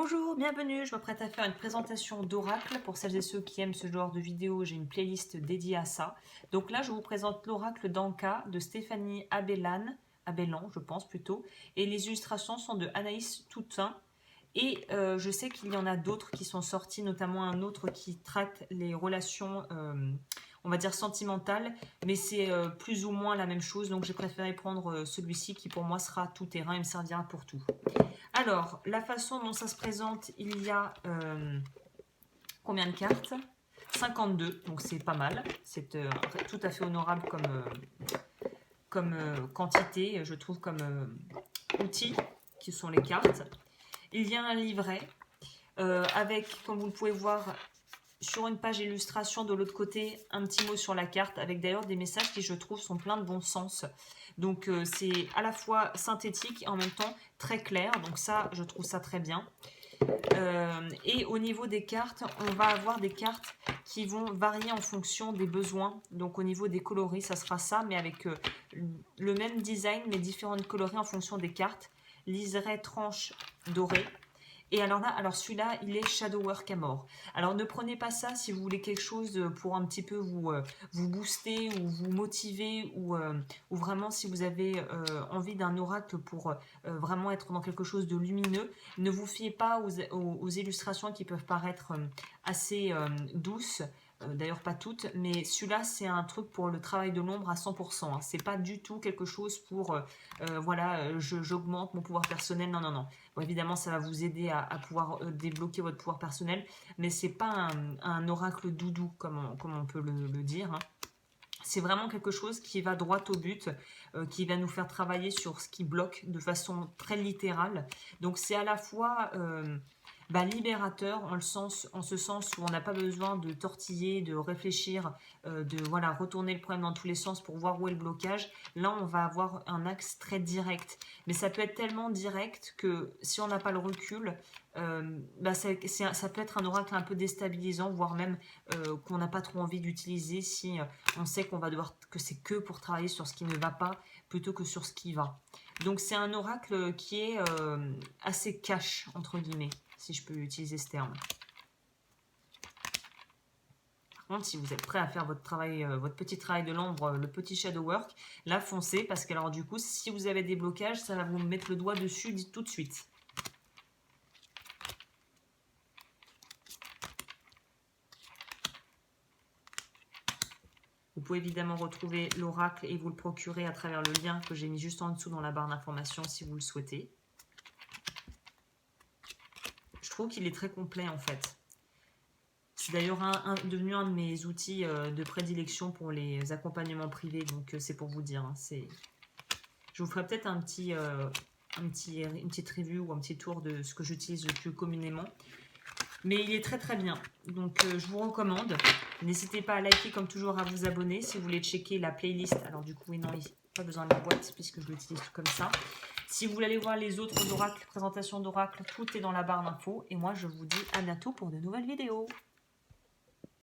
Bonjour, bienvenue, je m'apprête à faire une présentation d'oracle. Pour celles et ceux qui aiment ce genre de vidéo, j'ai une playlist dédiée à ça. Donc là, je vous présente l'oracle d'Anka de Stéphanie Abellan, je pense plutôt. Et les illustrations sont de Anaïs Toutain. Et je sais qu'il y en a d'autres qui sont sortis, notamment un autre qui traite les relations, on va dire sentimentales, mais c'est plus ou moins la même chose. Donc j'ai préféré prendre celui-ci qui pour moi sera tout terrain et me servira pour tout. Alors, la façon dont ça se présente, il y a combien de cartes? 52, donc c'est pas mal. C'est tout à fait honorable comme quantité, je trouve, comme outil, qui sont les cartes. Il y a un livret avec, comme vous le pouvez voir, sur une page illustration de l'autre côté, un petit mot sur la carte, avec d'ailleurs des messages qui, je trouve, sont pleins de bon sens. Donc c'est à la fois synthétique et en même temps très clair, donc ça, je trouve ça très bien. Et au niveau des cartes, on va avoir des cartes qui vont varier en fonction des besoins. Donc au niveau des coloris, ça sera ça, mais avec le même design, mais différentes coloris en fonction des cartes. Liseré tranche dorée. Et alors là, celui-là, il est Shadow Work à mort. Alors ne prenez pas ça si vous voulez quelque chose pour un petit peu vous booster ou vous motiver ou vraiment si vous avez envie d'un oracle pour vraiment être dans quelque chose de lumineux. Ne vous fiez pas aux illustrations qui peuvent paraître assez douces. D'ailleurs pas toutes, mais celui-là c'est un truc pour le travail de l'ombre à 100%. Hein. C'est pas du tout quelque chose pour voilà, j'augmente mon pouvoir personnel. Non, non, non. Bon, évidemment, ça va vous aider à pouvoir débloquer votre pouvoir personnel, mais c'est pas un oracle doudou comme on peut le dire. Hein. C'est vraiment quelque chose qui va droit au but, qui va nous faire travailler sur ce qui bloque de façon très littérale. Donc c'est à la fois libérateur en ce sens où on n'a pas besoin de tortiller, de réfléchir, de voilà, retourner le problème dans tous les sens pour voir où est le blocage. Là, on va avoir un axe très direct. Mais ça peut être tellement direct que si on n'a pas le recul, ça peut être un oracle un peu déstabilisant, voire même qu'on n'a pas trop envie d'utiliser si on sait que c'est que pour travailler sur ce qui ne va pas plutôt que sur ce qui va. Donc c'est un oracle qui est assez cash, entre guillemets, si je peux utiliser ce terme. Par contre, si vous êtes prêt à faire votre travail, votre petit travail de l'ombre, le petit shadow work, là foncez, parce que alors du coup, si vous avez des blocages, ça va vous mettre le doigt dessus tout de suite. Vous pouvez évidemment retrouver l'oracle et vous le procurer à travers le lien que j'ai mis juste en dessous dans la barre d'information si vous le souhaitez. Je trouve qu'il est très complet en fait. C'est d'ailleurs devenu un de mes outils de prédilection pour les accompagnements privés, donc c'est pour vous dire. Hein, je vous ferai peut-être une petite review ou un petit tour de ce que j'utilise le plus communément. Mais il est très très bien, donc je vous recommande. N'hésitez pas à liker comme toujours, à vous abonner si vous voulez checker la playlist. Alors du coup, oui, non, pas besoin de la boîte puisque je l'utilise tout comme ça. Si vous voulez aller voir les autres oracles, présentations d'oracles, tout est dans la barre d'infos. Et moi, je vous dis à bientôt pour de nouvelles vidéos.